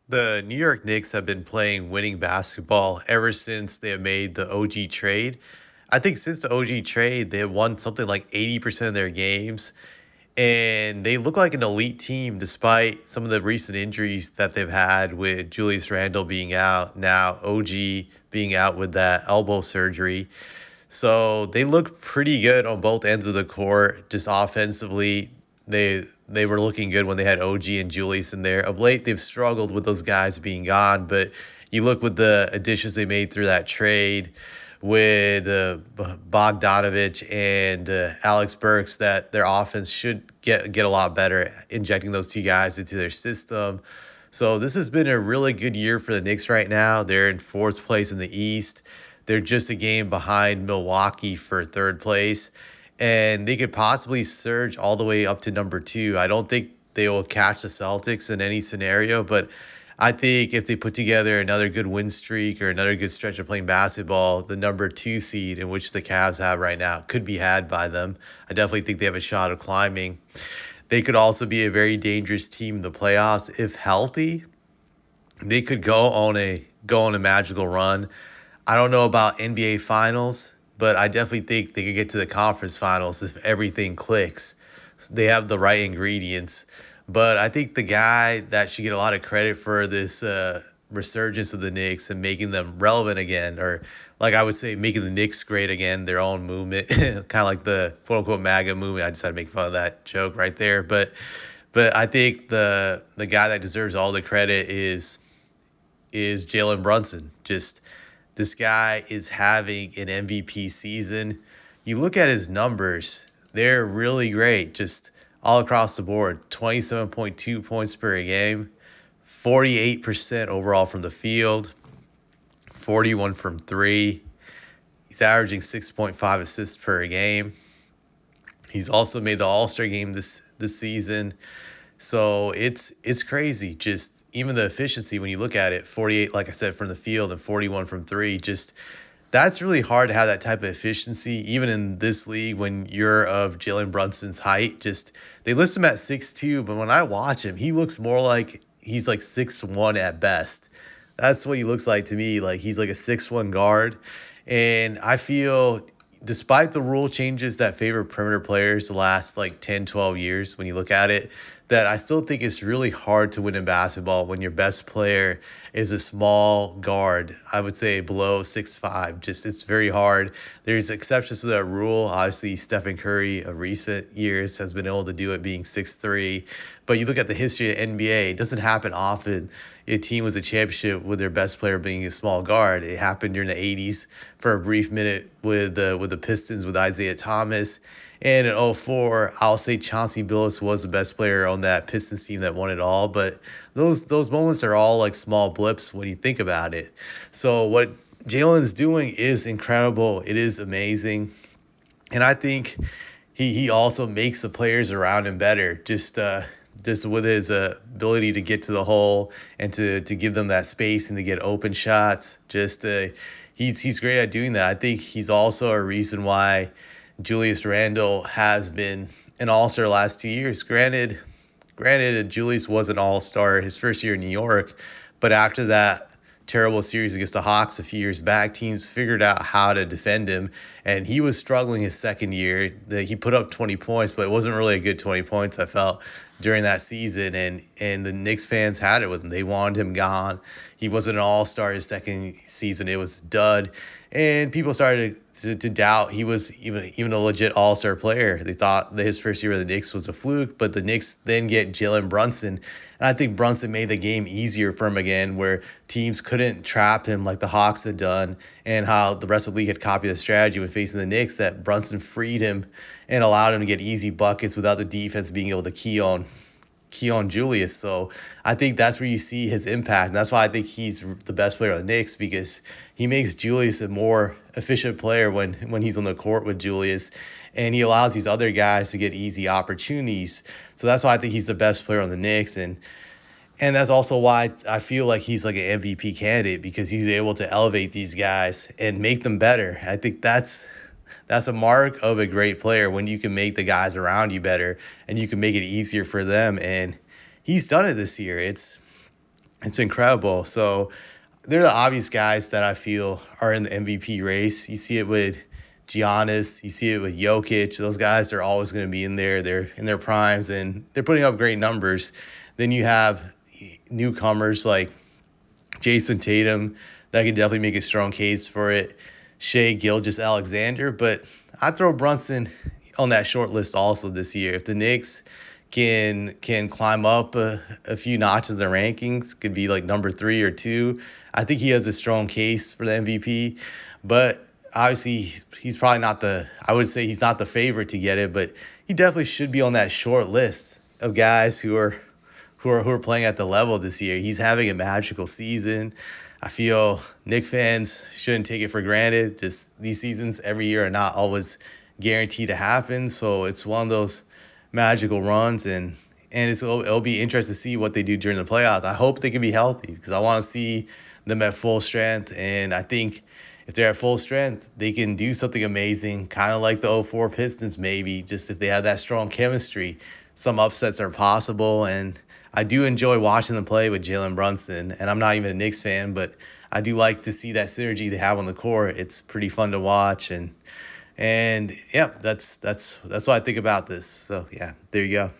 The New York Knicks have been playing winning basketball ever since they have made the OG trade. I think since the OG trade, they have won something like 80% of their games, and they look like an elite team despite some of the recent injuries that they've had with Julius Randle being out, now OG being out with that elbow surgery. So they look pretty good on both ends of the court. Just offensively, they were looking good when they had OG and Julius in there. Of late, they've struggled with those guys being gone, but you look with the additions they made through that trade with Bogdanovich and Alex Burks, that their offense should get a lot better, injecting those two guys into their system. So this has been a really good year for the Knicks right now. They're in fourth place in the East. They're just a game behind Milwaukee for third place, and they could possibly surge all the way up to number two. I don't think they will catch the Celtics in any scenario, but I think if they put together another good win streak or another good stretch of playing basketball, the number two seed, in which the Cavs have right now, could be had by them. I definitely think they have a shot of climbing. They could also be a very dangerous team in the playoffs if healthy. They could go on a magical run. I don't know about NBA Finals, but I definitely think they could get to the conference finals if everything clicks. They have the right ingredients. But I think the guy that should get a lot of credit for this resurgence of the Knicks and making them relevant again, or like I would say, making the Knicks great again, their own movement, kind of like the quote unquote MAGA movement. I just had to make fun of that joke right there. But I think the guy that deserves all the credit is Jalen Brunson. Just this guy is having an MVP season. You look at his numbers, they're really great, just all across the board. 27.2 points per game, 48% overall from the field, 41 from three. He's averaging 6.5 assists per game. He's also made the All-Star game this season. So it's crazy. Just even the efficiency when you look at it, 48, like I said, from the field and 41 from three. Just that's really hard to have that type of efficiency, even in this league when you're of Jalen Brunson's height. Just they list him at 6'2", but when I watch him, he looks more like he's like 6'1" at best. That's what he looks like to me. Like he's like a 6'1" guard. And I feel despite the rule changes that favor perimeter players the last like 10, 12 years, when you look at it, that I still think it's really hard to win in basketball when your best player is a small guard. I would say below 6'5". Just it's very hard. There's exceptions to that rule. Obviously, Stephen Curry of recent years has been able to do it being 6'3". But you look at the history of the NBA, it doesn't happen often. A team wins a championship with their best player being a small guard. It happened during the 80s for a brief minute with the Pistons with Isaiah Thomas. And in '04, I'll say Chauncey Billups was the best player on that Pistons team that won it all. But those moments are all like small blips when you think about it. So what Jalen's doing is incredible. It is amazing. And I think he also makes the players around him better. Just with his ability to get to the hole and to give them that space and to get open shots. He's great at doing that. I think he's also a reason why Julius Randle has been an all-star the last 2 years. Granted, Julius was an all-star his first year in New York, but after that terrible series against the Hawks a few years back, teams figured out how to defend him, and he was struggling his second year. He put up 20 points, but it wasn't really a good 20 points, I felt, during that season, and the Knicks fans had it with him. They wanted him gone. He wasn't an all-star his second season. It was a dud, and people started to doubt he was even a legit all-star player. They thought that his first year with the Knicks was a fluke, but the Knicks then get Jalen Brunson. And I think Brunson made the game easier for him again, where teams couldn't trap him like the Hawks had done, and how the rest of the league had copied the strategy when facing the Knicks, that Brunson freed him and allowed him to get easy buckets without the defense being able to key on Julius. So I think that's where you see his impact. And that's why I think he's the best player on the Knicks, because he makes Julius a more efficient player when he's on the court with Julius. And he allows these other guys to get easy opportunities. So that's why I think he's the best player on the Knicks. And that's also why I feel like he's like an MVP candidate, because he's able to elevate these guys and make them better. I think that's a mark of a great player, when you can make the guys around you better and you can make it easier for them. And he's done it this year. It's incredible. So they're the obvious guys that I feel are in the MVP race. You see it with Giannis, you see it with Jokic. Those guys are always going to be in there. They're in their primes and they're putting up great numbers. Then you have newcomers like Jason Tatum that can definitely make a strong case for it. Shea Gilgeous-Alexander, but I throw Brunson on that short list also this year. If the Knicks can climb up a few notches in rankings, could be like number 3 or 2. I think he has a strong case for the MVP, but obviously he's probably not I would say he's not the favorite to get it, but he definitely should be on that short list of guys who are playing at the level this year. He's having a magical season. I feel Knicks fans shouldn't take it for granted. Just these seasons every year are not always guaranteed to happen. So it's one of those magical runs, and it'll be interesting to see what they do during the playoffs. I hope they can be healthy because I want to see them at full strength, and I think if they're at full strength, they can do something amazing, kind of like the '04 Pistons maybe, just if they have that strong chemistry. Some upsets are possible, and I do enjoy watching them play with Jalen Brunson, and I'm not even a Knicks fan, but I do like to see that synergy they have on the court. It's pretty fun to watch, and yeah, that's what I think about this. So yeah, there you go.